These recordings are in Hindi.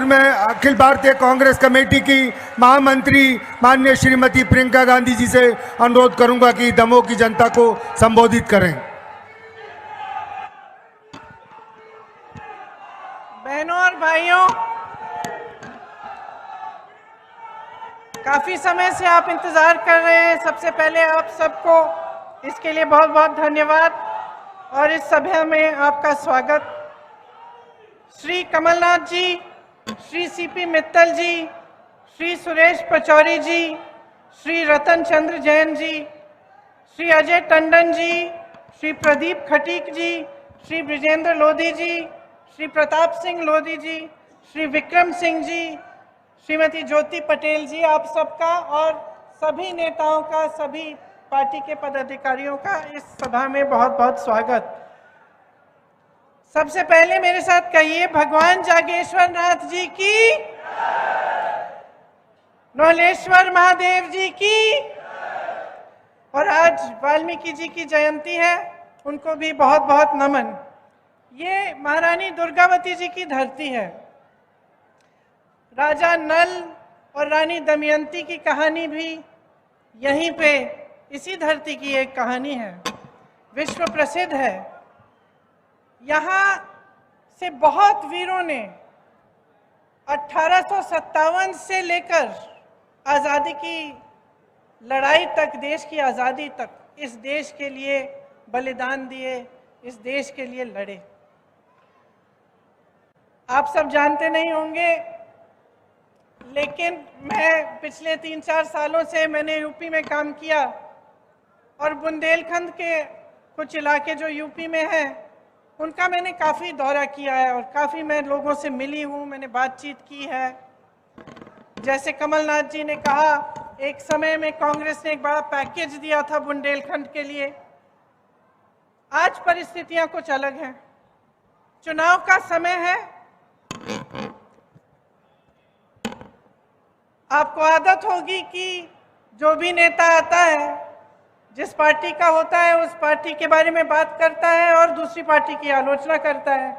और मैं अखिल भारतीय कांग्रेस कमेटी की महामंत्री माननीय श्रीमती प्रियंका गांधी जी से अनुरोध करूंगा कि दमोह की जनता को संबोधित करें। बहनों और भाइयों, काफी समय से आप इंतजार कर रहे हैं। सबसे पहले आप सबको इसके लिए बहुत बहुत धन्यवाद और इस सभा में आपका स्वागत। श्री कमलनाथ जी, श्री सीपी मित्तल जी, श्री सुरेश पचौरी जी, श्री रतन चंद्र जैन जी, श्री अजय टंडन जी, श्री प्रदीप खटीक जी, श्री ब्रिजेंद्र लोधी जी, श्री प्रताप सिंह लोधी जी, श्री विक्रम सिंह जी, श्रीमती ज्योति पटेल जी, आप सबका और सभी नेताओं का, सभी पार्टी के पदाधिकारियों का इस सभा में बहुत बहुत स्वागत। सबसे पहले मेरे साथ कहिए, भगवान जागेश्वर नाथ जी की, नौलेश्वर महादेव जी की। और आज वाल्मीकि जी की जयंती है, उनको भी बहुत बहुत नमन। ये महारानी दुर्गावती जी की धरती है। राजा नल और रानी दमयंती की कहानी भी यहीं पे, इसी धरती की एक कहानी है, विश्व प्रसिद्ध है। यहाँ से बहुत वीरों ने 1857 से लेकर आज़ादी की लड़ाई तक, देश की आज़ादी तक, इस देश के लिए बलिदान दिए, इस देश के लिए लड़े। आप सब जानते नहीं होंगे, लेकिन मैं पिछले 3-4 सालों से मैंने यूपी में काम किया और बुंदेलखंड के कुछ इलाके जो यूपी में हैं, उनका मैंने काफ़ी दौरा किया है और काफ़ी मैं लोगों से मिली हूँ, मैंने बातचीत की है। जैसे कमलनाथ जी ने कहा, एक समय में कांग्रेस ने एक बड़ा पैकेज दिया था बुंदेलखंड के लिए। आज परिस्थितियां कुछ अलग हैं, चुनाव का समय है। आपको आदत होगी कि जो भी नेता आता है, जिस पार्टी का होता है, उस पार्टी के बारे में बात करता है और दूसरी पार्टी की आलोचना करता है।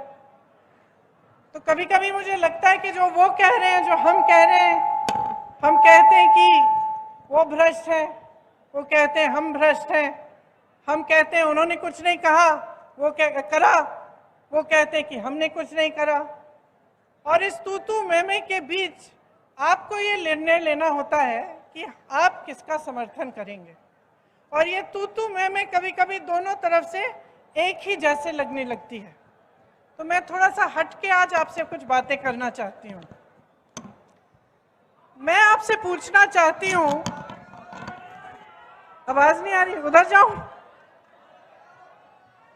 तो कभी कभी मुझे लगता है कि जो वो कह रहे हैं, जो हम कह रहे हैं, हम कहते हैं कि वो भ्रष्ट है, वो कहते हैं हम भ्रष्ट हैं, हम कहते हैं उन्होंने कुछ नहीं कहा, वो करा, वो कहते हैं कि हमने कुछ नहीं करा। और इस तू मैं के बीच आपको ये निर्णय लेना होता है कि आप किसका समर्थन करेंगे। और ये तू मैं कभी कभी दोनों तरफ से एक ही जैसे लगने लगती है। तो मैं थोड़ा सा हट के आज आपसे कुछ बातें करना चाहती हूँ। मैं आपसे पूछना चाहती हूँ, आवाज नहीं आ रही, उधर जाऊं,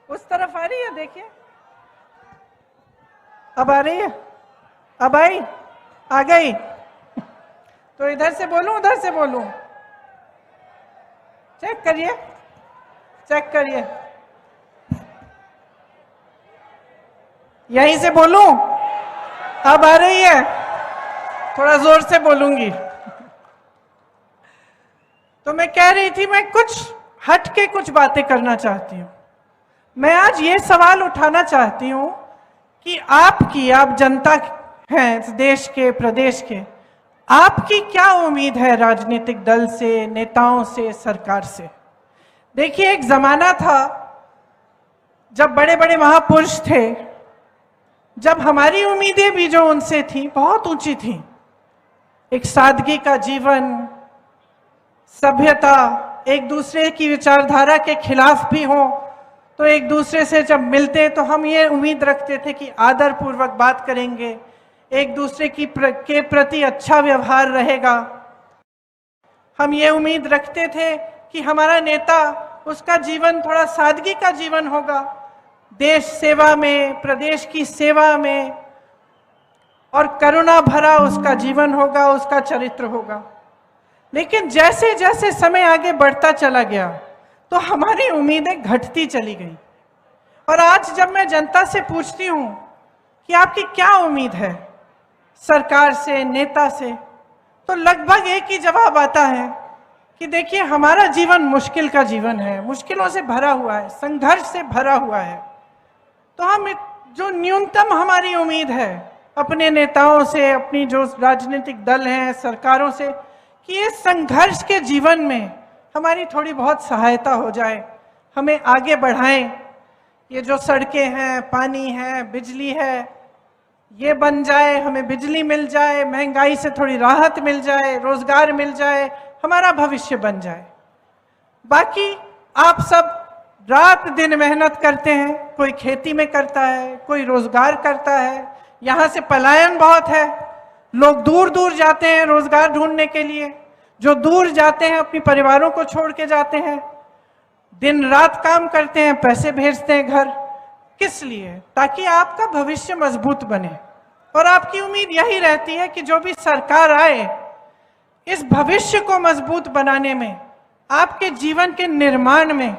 उस तरफ आ रही है, देखिए अब आ रही है, अब आई, आ गई। तो इधर से बोलूं, उधर से बोलूं, चेक करिए, चेक करिए, यहीं से बोलूं, अब आ रही है, थोड़ा जोर से बोलूंगी। तो मैं कह रही थी, मैं कुछ हट के कुछ बातें करना चाहती हूँ। मैं आज ये सवाल उठाना चाहती हूँ कि आप जनता हैं इस देश के, प्रदेश के, आपकी क्या उम्मीद है राजनीतिक दल से, नेताओं से, सरकार से। देखिए, एक जमाना था जब बड़े बड़े महापुरुष थे, जब हमारी उम्मीदें भी जो उनसे थी बहुत ऊंची थी। एक सादगी का जीवन, सभ्यता, एक दूसरे की विचारधारा के खिलाफ भी हो तो एक दूसरे से जब मिलते तो हम ये उम्मीद रखते थे कि आदर पूर्वक बात करेंगे, एक दूसरे के प्रति अच्छा व्यवहार रहेगा। हम ये उम्मीद रखते थे कि हमारा नेता, उसका जीवन थोड़ा सादगी का जीवन होगा, देश सेवा में, प्रदेश की सेवा में, और करुणा भरा उसका जीवन होगा, उसका चरित्र होगा। लेकिन जैसे जैसे समय आगे बढ़ता चला गया तो हमारी उम्मीदें घटती चली गई। और आज जब मैं जनता से पूछती हूँ कि आपकी क्या उम्मीद है सरकार से, नेता से, तो लगभग एक ही जवाब आता है कि देखिए, हमारा जीवन मुश्किल का जीवन है, मुश्किलों से भरा हुआ है, संघर्ष से भरा हुआ है। तो हम जो न्यूनतम हमारी उम्मीद है अपने नेताओं से, अपनी जो राजनीतिक दल हैं, सरकारों से, कि इस संघर्ष के जीवन में हमारी थोड़ी बहुत सहायता हो जाए, हमें आगे बढ़ाएं। ये जो सड़कें हैं, पानी है, बिजली है, ये बन जाए, हमें बिजली मिल जाए, महंगाई से थोड़ी राहत मिल जाए, रोजगार मिल जाए, हमारा भविष्य बन जाए। बाकी आप सब रात दिन मेहनत करते हैं, कोई खेती में करता है, कोई रोजगार करता है। यहाँ से पलायन बहुत है, लोग दूर दूर जाते हैं रोजगार ढूंढने के लिए। जो दूर जाते हैं अपनी परिवारों को छोड़ के जाते हैं, दिन रात काम करते हैं, पैसे भेजते हैं घर। किस लिए? ताकि आपका भविष्य मजबूत बने। और आपकी उम्मीद यही रहती है कि जो भी सरकार आए, इस भविष्य को मजबूत बनाने में, आपके जीवन के निर्माण में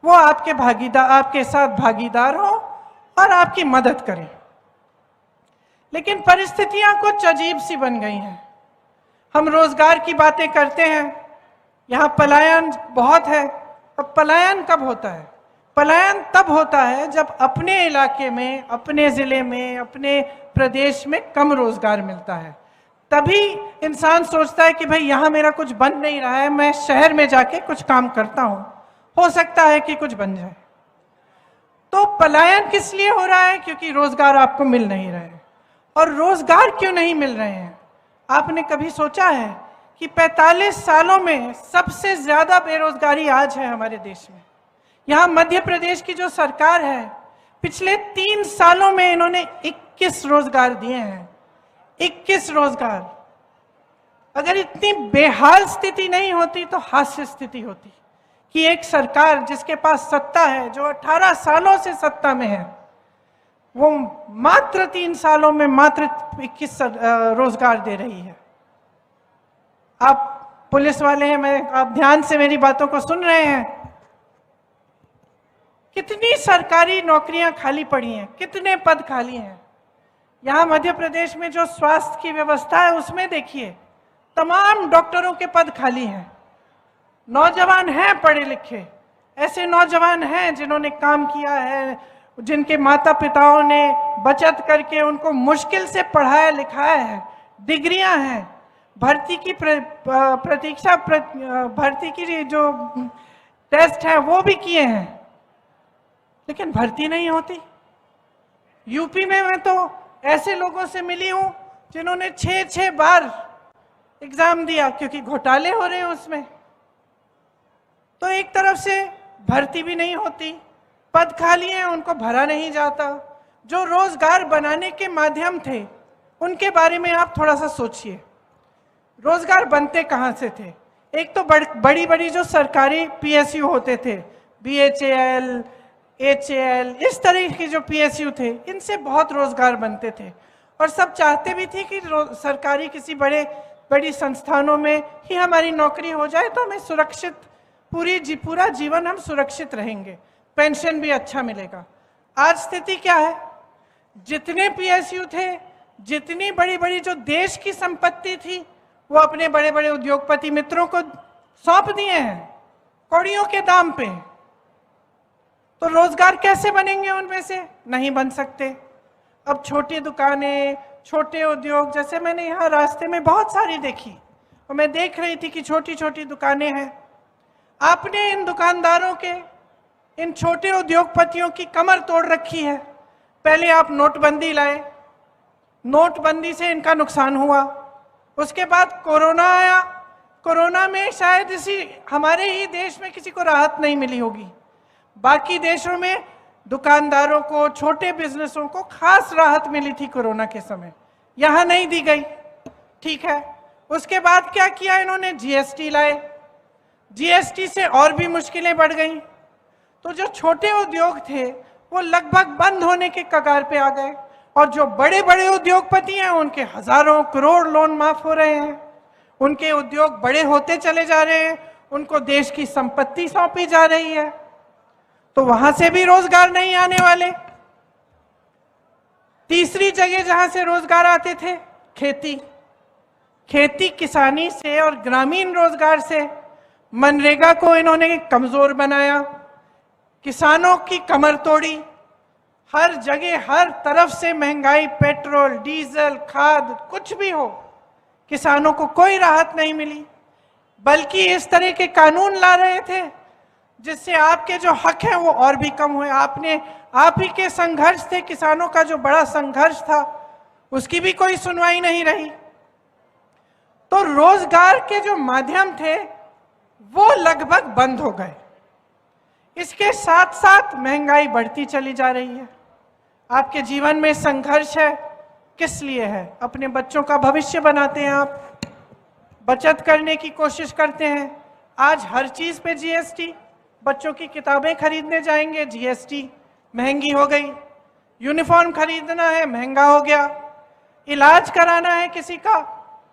वो आपके साथ भागीदार हो और आपकी मदद करें। लेकिन परिस्थितियां कुछ अजीब सी बन गई हैं। हम रोजगार की बातें करते हैं, यहाँ पलायन बहुत है। अब पलायन कब होता है? पलायन तब होता है जब अपने इलाके में, अपने जिले में, अपने प्रदेश में कम रोजगार मिलता है। तभी इंसान सोचता है कि भाई यहाँ मेरा कुछ बन नहीं रहा है, मैं शहर में जाके कुछ काम करता हूँ, हो सकता है कि कुछ बन जाए। तो पलायन किस लिए हो रहा है? क्योंकि रोजगार आपको मिल नहीं रहे। और रोजगार क्यों नहीं मिल रहे हैं? आपने कभी सोचा है कि 45 सालों में सबसे ज्यादा बेरोजगारी आज है हमारे देश में। यहाँ मध्य प्रदेश की जो सरकार है, पिछले 3 सालों में इन्होंने 21 रोजगार दिए हैं। 21 रोजगार। अगर इतनी बेहाल स्थिति नहीं होती तो हास्य स्थिति होती कि एक सरकार जिसके पास सत्ता है, जो 18 सालों से सत्ता में है, वो मात्र 3 सालों में मात्र 21 रोजगार दे रही है। आप पुलिस वाले हैं, आप ध्यान से मेरी बातों को सुन रहे हैं। कितनी सरकारी नौकरियां खाली पड़ी हैं, कितने पद खाली हैं। यहाँ मध्य प्रदेश में जो स्वास्थ्य की व्यवस्था है, उसमें देखिए तमाम डॉक्टरों के पद खाली हैं। नौजवान हैं पढ़े लिखे, ऐसे नौजवान हैं जिन्होंने काम किया है, जिनके माता पिताओं ने बचत करके उनको मुश्किल से पढ़ाया लिखाया है, डिग्रियां हैं, भर्ती की प्रतीक्षा भर्ती की जो टेस्ट है वो भी किए हैं, लेकिन भर्ती नहीं होती। यूपी में मैं तो ऐसे लोगों से मिली हूं जिन्होंने 6 बार एग्जाम दिया क्योंकि घोटाले हो रहे हैं उसमें। तो एक तरफ से भर्ती भी नहीं होती, पद खाली हैं, उनको भरा नहीं जाता। जो रोजगार बनाने के माध्यम थे उनके बारे में आप थोड़ा सा सोचिए। रोजगार बनते कहाँ से थे? एक तो बड़ी बड़ी जो सरकारी पीएसयू होते थे, BHAL, HAL, इस तरह के जो पीएसयू थे, इनसे बहुत रोजगार बनते थे। और सब चाहते भी थे कि सरकारी किसी बड़ी संस्थानों में ही हमारी नौकरी हो जाए तो हमें सुरक्षित पूरा जीवन हम सुरक्षित रहेंगे, पेंशन भी अच्छा मिलेगा। आज स्थिति क्या है? जितने पीएसयू थे, जितनी बड़ी बड़ी जो देश की संपत्ति थी, वो अपने बड़े बड़े उद्योगपति मित्रों को सौंप दिए हैं कौड़ियों के दाम पे। तो रोजगार कैसे बनेंगे उनमें से? नहीं बन सकते। अब छोटी दुकानें, छोटे उद्योग, जैसे मैंने यहाँ रास्ते में बहुत सारी देखी और मैं देख रही थी कि छोटी छोटी दुकानें हैं। आपने इन दुकानदारों के, इन छोटे उद्योगपतियों की कमर तोड़ रखी है। पहले आप नोटबंदी लाए, नोटबंदी से इनका नुकसान हुआ। उसके बाद कोरोना आया, कोरोना में शायद हमारे ही देश में किसी को राहत नहीं मिली होगी। बाकी देशों में दुकानदारों को, छोटे बिजनेसों को खास राहत मिली थी कोरोना के समय, यहाँ नहीं दी गई। ठीक है, उसके बाद क्या किया इन्होंने? GST लाए। GST से और भी मुश्किलें बढ़ गई। तो जो छोटे उद्योग थे वो लगभग बंद होने के कगार पे आ गए, और जो बड़े बड़े उद्योगपति हैं उनके हजारों करोड़ लोन माफ हो रहे हैं, उनके उद्योग बड़े होते चले जा रहे हैं, उनको देश की संपत्ति सौंपी जा रही है। तो वहां से भी रोजगार नहीं आने वाले। तीसरी जगह जहां से रोजगार आते थे, खेती किसानी से और ग्रामीण रोजगार से। मनरेगा को इन्होंने कमजोर बनाया, किसानों की कमर तोड़ी, हर जगह हर तरफ से महंगाई, पेट्रोल, डीजल, खाद, कुछ भी हो, किसानों को कोई राहत नहीं मिली, बल्कि इस तरह के कानून ला रहे थे जिससे आपके जो हक हैं वो और भी कम हुए। आप ही के संघर्ष थे, किसानों का जो बड़ा संघर्ष था उसकी भी कोई सुनवाई नहीं रही। तो रोजगार के जो माध्यम थे वो लगभग बंद हो गए। इसके साथ साथ महंगाई बढ़ती चली जा रही है। आपके जीवन में संघर्ष है, किस लिए है? अपने बच्चों का भविष्य बनाते हैं आप, बचत करने की कोशिश करते हैं। आज हर चीज पे जीएसटी, बच्चों की किताबें खरीदने जाएंगे जीएसटी, महंगी हो गई। यूनिफॉर्म खरीदना है, महंगा हो गया। इलाज कराना है किसी का,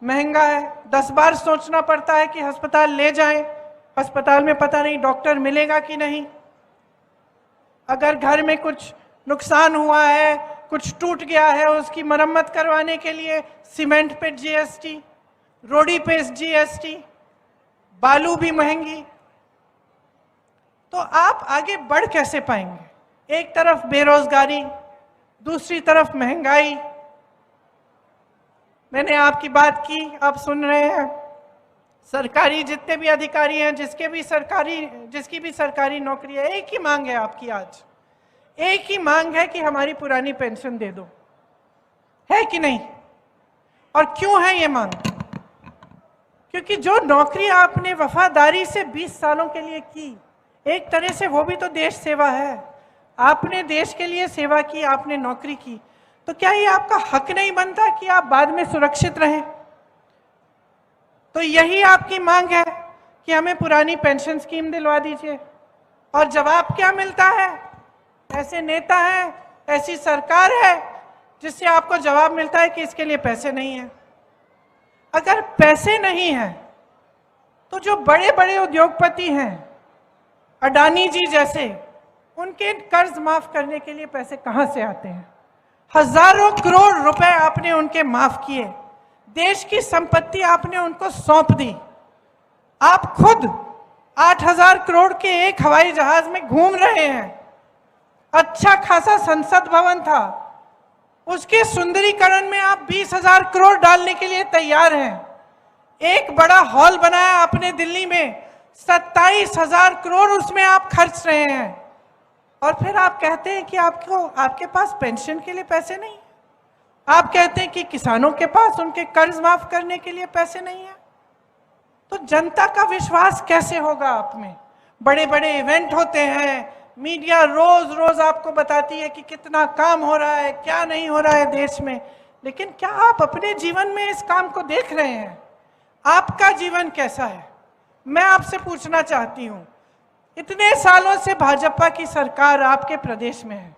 महंगा है। 10 बार सोचना पड़ता है कि अस्पताल ले जाएं, अस्पताल में पता नहीं डॉक्टर मिलेगा कि नहीं। अगर घर में कुछ नुकसान हुआ है, कुछ टूट गया है, उसकी मरम्मत करवाने के लिए सीमेंट पे जीएसटी, रोड़ी पे जीएसटी, बालू भी महंगी। तो आप आगे बढ़ कैसे पाएंगे? एक तरफ बेरोजगारी, दूसरी तरफ महंगाई। मैंने आपकी बात की, आप सुन रहे हैं। सरकारी जितने भी अधिकारी हैं, जिसकी भी सरकारी नौकरी है, एक ही मांग है आपकी आज, एक ही मांग है कि हमारी पुरानी पेंशन दे दो, है कि नहीं? और क्यों है ये मांग? क्योंकि जो नौकरी आपने वफादारी से 20 सालों के लिए की, एक तरह से वो भी तो देश सेवा है। आपने देश के लिए सेवा की, आपने नौकरी की, तो क्या ये आपका हक नहीं बनता कि आप बाद में सुरक्षित रहें? तो यही आपकी मांग है कि हमें पुरानी पेंशन स्कीम दिलवा दीजिए। और जवाब क्या मिलता है? ऐसे नेता हैं, ऐसी सरकार है जिससे आपको जवाब मिलता है कि इसके लिए पैसे नहीं हैं। अगर पैसे नहीं हैं तो जो बड़े बड़े उद्योगपति हैं, अडानी जी जैसे, उनके कर्ज माफ करने के लिए पैसे कहां से आते हैं? हजारों करोड़ रुपए आपने उनके माफ किए, देश की संपत्ति आपने उनको सौंप दी। आप खुद 8,000 करोड़ के एक हवाई जहाज में घूम रहे हैं। अच्छा खासा संसद भवन था, उसके सुंदरीकरण में आप 20,000 करोड़ डालने के लिए तैयार हैं। एक बड़ा हॉल बनाया आपने दिल्ली में, 27,000 करोड़ उसमें आप खर्च रहे हैं। और फिर आप कहते हैं कि आपके पास पेंशन के लिए पैसे नहीं। आप कहते हैं कि किसानों के पास उनके कर्ज माफ करने के लिए पैसे नहीं है। तो जनता का विश्वास कैसे होगा आप में? बड़े बड़े इवेंट होते हैं, मीडिया रोज रोज आपको बताती है कि कितना काम हो रहा है, क्या नहीं हो रहा है देश में, लेकिन क्या आप अपने जीवन में इस काम को देख रहे हैं? आपका जीवन कैसा है? मैं आपसे पूछना चाहती हूं, इतने सालों से भाजपा की सरकार आपके प्रदेश में है,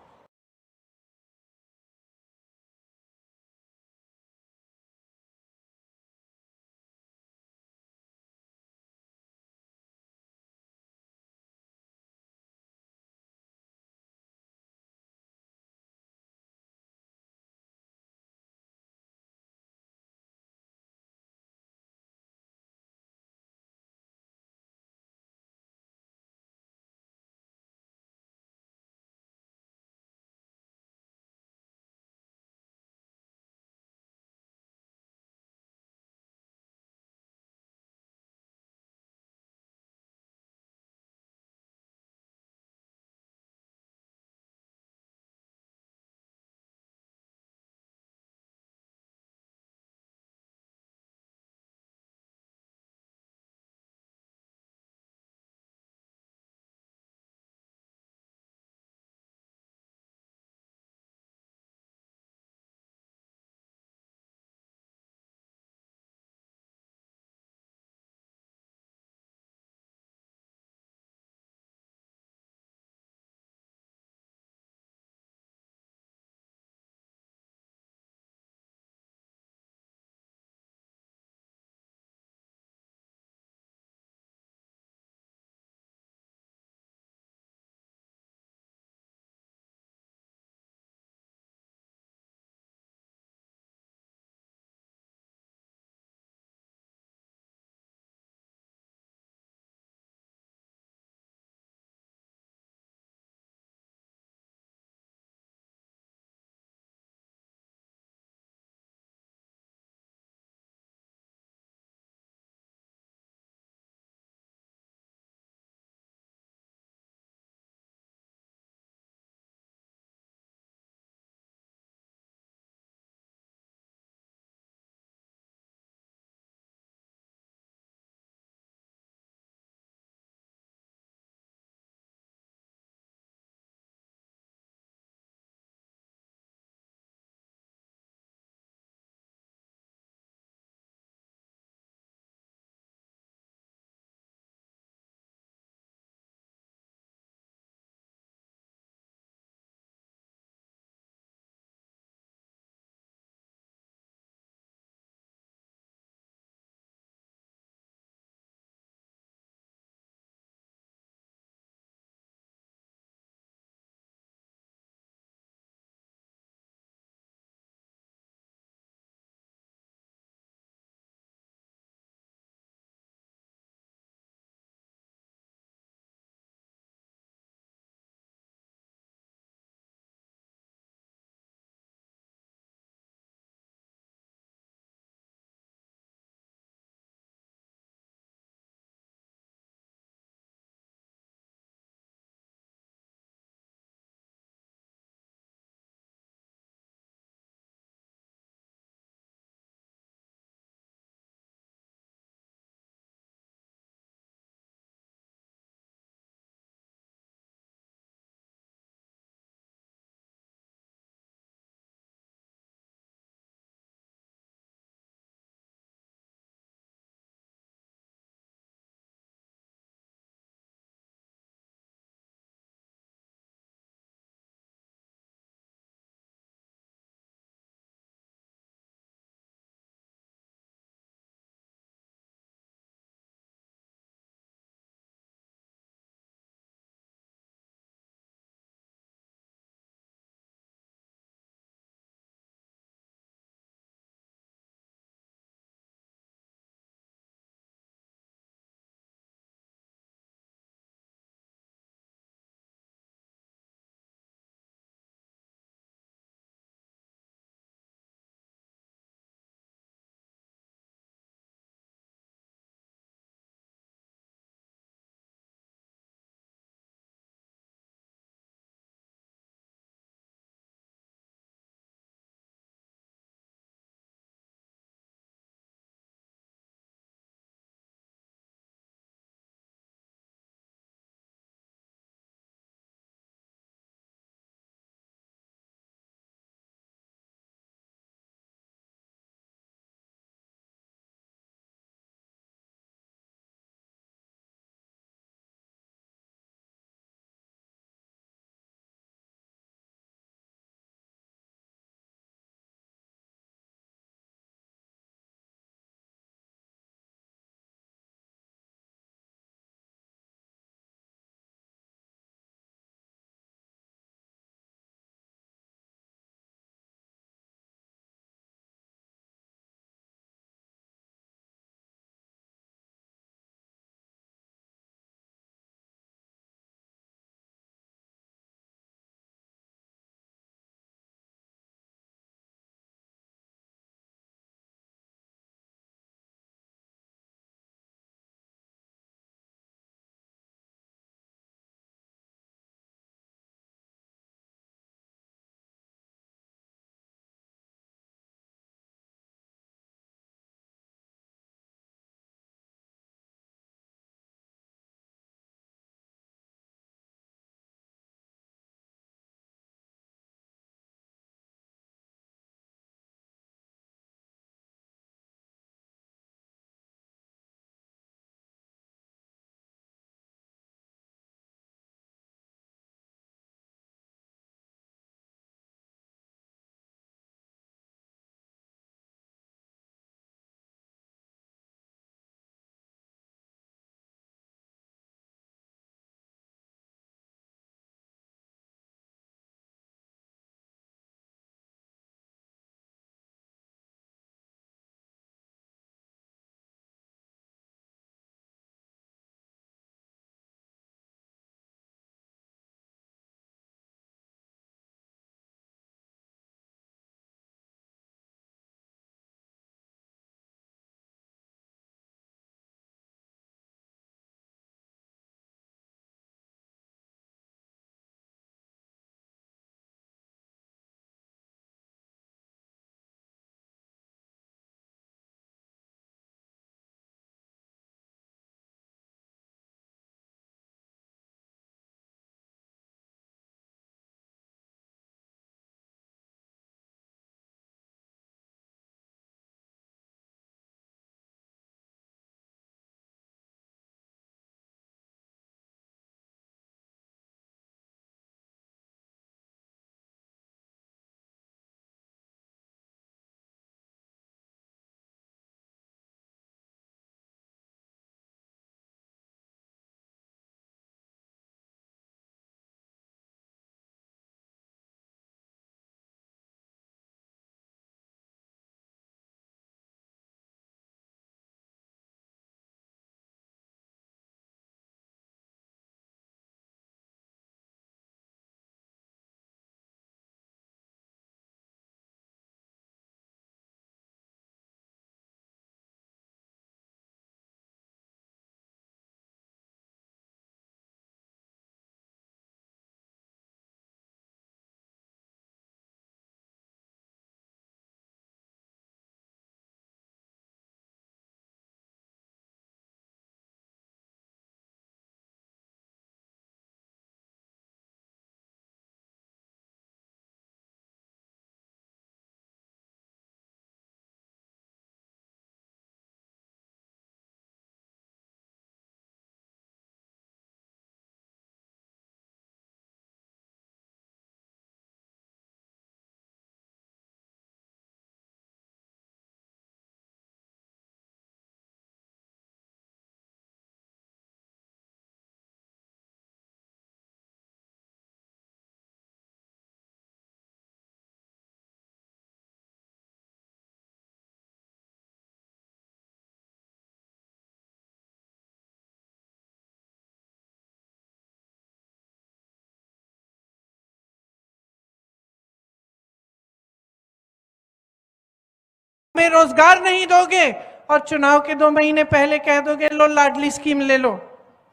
में रोजगार नहीं दोगे और चुनाव के 2 महीने पहले कह दोगे लो लाडली स्कीम ले लो,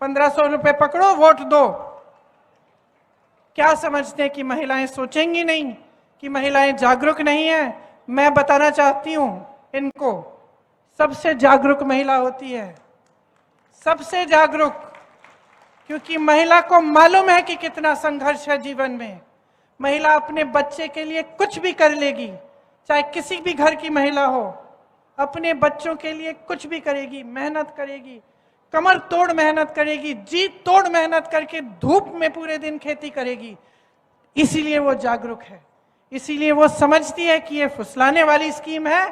1500 रुपए पकड़ो, वोट दो। क्या समझते हैं कि महिलाएं सोचेंगी नहीं, कि महिलाएं जागरूक नहीं है? मैं बताना चाहती हूं इनको, सबसे जागरूक महिला होती है, सबसे जागरूक, क्योंकि महिला को मालूम है कि कितना संघर्ष है जीवन में। महिला अपने बच्चे के लिए कुछ भी कर लेगी, चाहे किसी भी घर की महिला हो, अपने बच्चों के लिए कुछ भी करेगी, मेहनत करेगी, कमर तोड़ मेहनत करेगी, जी तोड़ मेहनत करके धूप में पूरे दिन खेती करेगी। इसीलिए वो जागरूक है, इसीलिए वो समझती है कि ये फुसलाने वाली स्कीम है,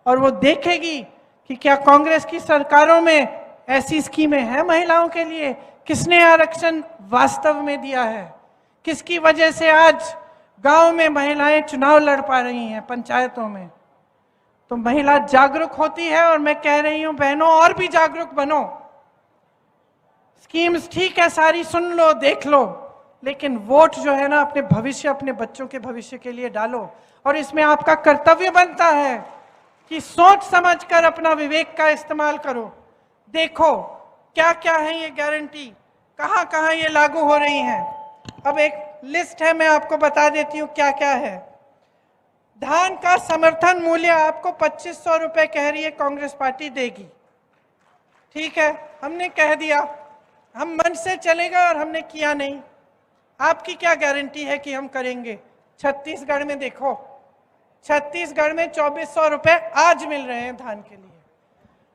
और वो देखेगी कि क्या कांग्रेस की सरकारों में ऐसी स्कीमें हैं महिलाओं के लिए, किसने आरक्षण वास्तव में दिया है, किसकी वजह से आज गांव में महिलाएं चुनाव लड़ पा रही हैं, पंचायतों में। तो महिला जागरूक होती है, और मैं कह रही हूं बहनों और भी जागरूक बनो। स्कीम्स ठीक है, सारी सुन लो, देख लो, लेकिन वोट जो है ना अपने भविष्य, अपने बच्चों के भविष्य के लिए डालो। और इसमें आपका कर्तव्य बनता है कि सोच समझकर अपना विवेक का इस्तेमाल करो। देखो क्या क्या है ये गारंटी, कहां कहां ये लागू हो रही हैं। अब एक लिस्ट है, मैं आपको बता देती हूं क्या क्या है। धान का समर्थन मूल्य आपको 2500 रुपए कह रही है कांग्रेस पार्टी देगी, ठीक है, हमने कह दिया, हम मन से चले गए और हमने किया नहीं। आपकी क्या गारंटी है कि हम करेंगे? छत्तीसगढ़ में देखो, छत्तीसगढ़ में 2400 रुपए आज मिल रहे हैं धान के लिए।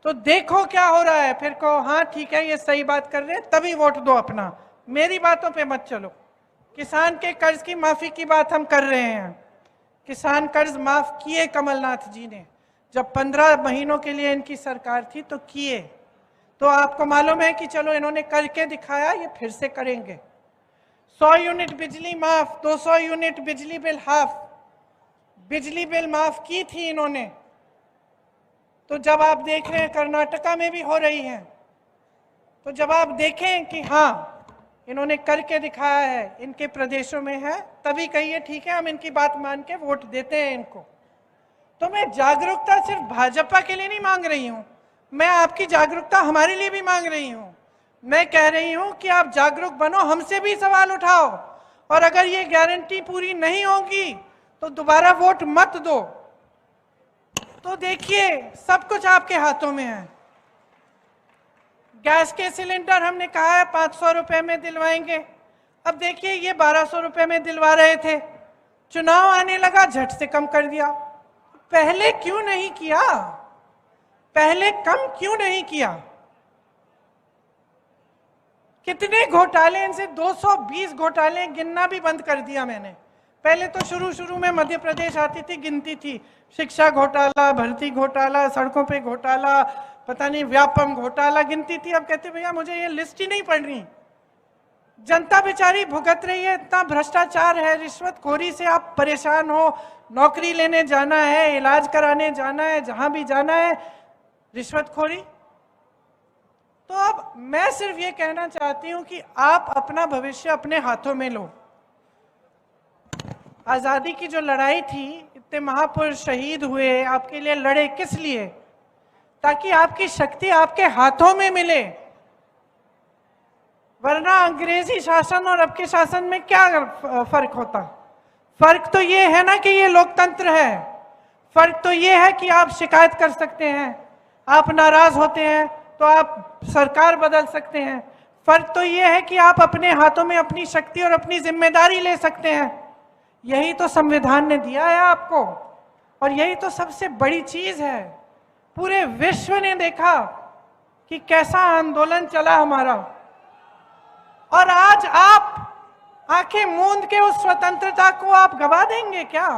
तो देखो क्या हो रहा है, फिर कहो हाँ ठीक है ये सही बात कर रहे हैं, तभी वोट दो अपना, मेरी बातों पे मत चलो। किसान के कर्ज की माफी की बात हम कर रहे हैं, किसान कर्ज माफ किए कमलनाथ जी ने, जब 15 महीनों के लिए इनकी सरकार थी तो किए। तो आपको मालूम है कि चलो इन्होंने करके दिखाया, ये फिर से करेंगे। 100 यूनिट बिजली माफ, 200 यूनिट बिजली बिल हाफ, बिजली बिल माफ की थी इन्होंने। तो जब आप देख रहे हैं कर्नाटका में भी हो रही है, तो जब आप देखें कि हाँ इन्होंने करके दिखाया है, इनके प्रदेशों में है, तभी कहिए ठीक है हम इनकी बात मान के वोट देते हैं इनको। तो मैं जागरूकता सिर्फ भाजपा के लिए नहीं मांग रही हूं, मैं आपकी जागरूकता हमारे लिए भी मांग रही हूं। मैं कह रही हूं कि आप जागरूक बनो, हमसे भी सवाल उठाओ, और अगर ये गारंटी पूरी नहीं होगी तो दोबारा वोट मत दो। तो देखिए सब कुछ आपके हाथों में है। गैस के सिलेंडर हमने कहा है 500 रुपए में दिलवाएंगे, अब देखिए ये 1200 रुपए में दिलवा रहे थे, चुनाव आने लगा झट से कम कर दिया। पहले क्यों नहीं किया, पहले कम क्यों नहीं किया? कितने घोटाले, इनसे 220 घोटाले गिनना भी बंद कर दिया मैंने। पहले तो शुरू में मध्य प्रदेश आती थी, गिनती थी, शिक्षा घोटाला, भर्ती घोटाला, सड़कों पे घोटाला, पता नहीं व्यापम घोटाला गिनती थी। अब कहते भैया मुझे ये लिस्ट ही नहीं पढ़ रही, जनता बेचारी भुगत रही है, इतना भ्रष्टाचार है, रिश्वतखोरी से आप परेशान हो, नौकरी लेने जाना है, इलाज कराने जाना है, जहां भी जाना है रिश्वतखोरी। तो अब मैं सिर्फ ये कहना चाहती हूं कि आप अपना भविष्य अपने हाथों में लो। आजादी की जो लड़ाई थी, इतने महापुरुष शहीद हुए, आपके लिए लड़े, किस लिए? ताकि आपकी शक्ति आपके हाथों में मिले। वरना अंग्रेजी शासन और अब के शासन में क्या फर्क होता? फर्क तो ये है ना कि ये लोकतंत्र है, फर्क तो ये है कि आप शिकायत कर सकते हैं, आप नाराज होते हैं तो आप सरकार बदल सकते हैं। फर्क तो ये है कि आप अपने हाथों में अपनी शक्ति और अपनी जिम्मेदारी ले सकते हैं। यही तो संविधान ने दिया है आपको, और यही तो सबसे बड़ी चीज है। पूरे विश्व ने देखा कि कैसा आंदोलन चला हमारा, और आज आप आंखें मूंद के उस स्वतंत्रता को आप गवा देंगे क्या?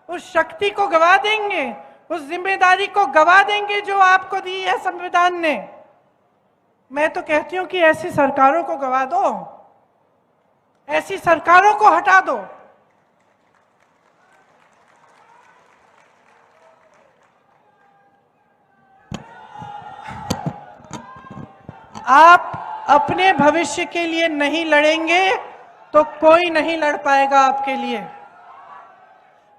उस शक्ति को गवा देंगे, उस जिम्मेदारी को गवा देंगे जो आपको दी है संविधान ने? मैं तो कहती हूं कि ऐसी सरकारों को गवा दो, ऐसी सरकारों को हटा दो। आप अपने भविष्य के लिए नहीं लड़ेंगे तो कोई नहीं लड़ पाएगा आपके लिए।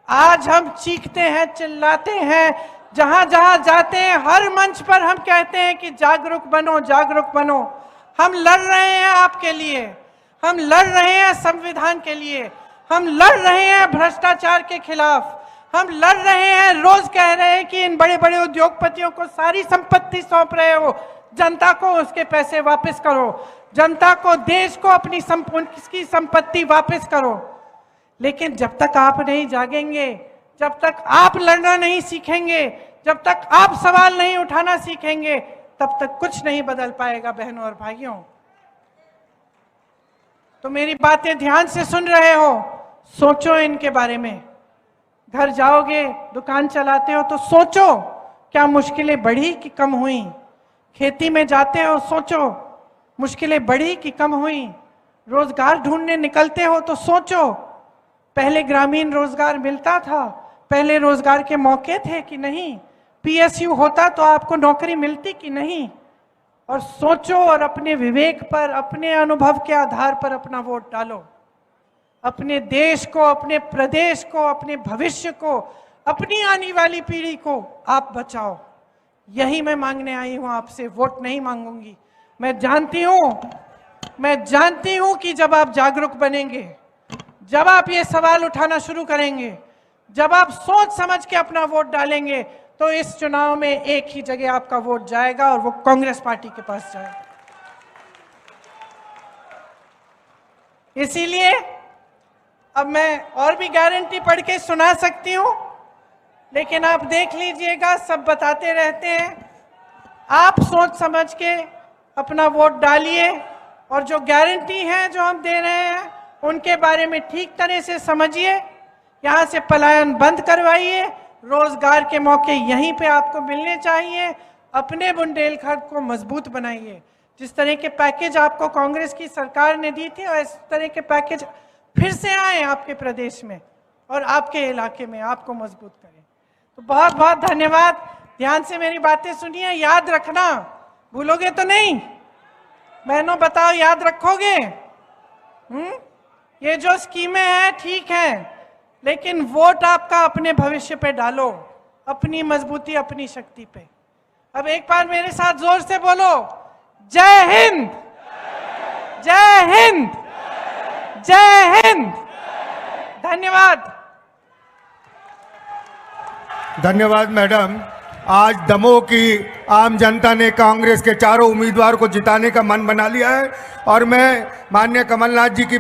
आज हम चीखते हैं, चिल्लाते हैं, जहां जहां जाते हैं हर मंच पर हम कहते हैं कि जागरूक बनो, जागरूक बनो। हम लड़ रहे हैं आपके लिए, हम लड़ रहे हैं संविधान के लिए, हम लड़ रहे हैं भ्रष्टाचार के खिलाफ, हम लड़ रहे हैं। रोज कह रहे हैं कि इन बड़े बड़े उद्योगपतियों को सारी संपत्ति सौंप रहे हो, जनता को उसके पैसे वापस करो, जनता को, देश को अपनी संपत्ति वापस करो। लेकिन जब तक आप नहीं जागेंगे, जब तक आप लड़ना नहीं सीखेंगे, जब तक आप सवाल नहीं उठाना सीखेंगे, तब तक कुछ नहीं बदल पाएगा बहनों और भाइयों। तो मेरी बातें ध्यान से सुन रहे हो, सोचो इनके बारे में। घर जाओगे, दुकान चलाते हो तो सोचो क्या मुश्किलें बढ़ी कि कम हुई। खेती में जाते हो, सोचो मुश्किलें बढ़ी कि कम हुई। रोजगार ढूंढने निकलते हो तो सोचो पहले ग्रामीण रोजगार मिलता था, पहले रोजगार के मौके थे कि नहीं, पीएसयू होता तो आपको नौकरी मिलती कि नहीं। और सोचो और अपने विवेक पर, अपने अनुभव के आधार पर अपना वोट डालो। अपने देश को, अपने प्रदेश को, अपने भविष्य को, अपनी आने वाली पीढ़ी को आप बचाओ। यही मैं मांगने आई हूं आपसे, वोट नहीं मांगूंगी। मैं जानती हूं कि जब आप जागरूक बनेंगे, जब आप ये सवाल उठाना शुरू करेंगे, जब आप सोच समझ के अपना वोट डालेंगे, तो इस चुनाव में एक ही जगह आपका वोट जाएगा और वो कांग्रेस पार्टी के पास जाएगा। इसीलिए अब मैं और भी गारंटी पढ़ के सुना सकती हूं, लेकिन आप देख लीजिएगा, सब बताते रहते हैं। आप सोच समझ के अपना वोट डालिए और जो गारंटी है जो हम दे रहे हैं उनके बारे में ठीक तरह से समझिए। यहाँ से पलायन बंद करवाइए, रोजगार के मौके यहीं पे आपको मिलने चाहिए। अपने बुंदेलखंड को मजबूत बनाइए। जिस तरह के पैकेज आपको कांग्रेस की सरकार ने दी थी, और इस तरह के पैकेज फिर से आए आपके प्रदेश में और आपके इलाके में, आपको मजबूत करें। तो बहुत बहुत धन्यवाद। ध्यान से मेरी बातें सुनिए, याद रखना, भूलोगे तो नहीं। बहनों बताओ, याद रखोगे? ये जो स्कीमें हैं ठीक है, लेकिन वोट आपका अपने भविष्य पे डालो, अपनी मजबूती, अपनी शक्ति पे। अब एक बार मेरे साथ जोर से बोलो, जय हिंद, जय हिंद, जय हिंद। धन्यवाद। धन्यवाद मैडम। आज दमोह की आम जनता ने कांग्रेस के चारों उम्मीदवार को जिताने का मन बना लिया है और मैं माननीय कमलनाथ जी की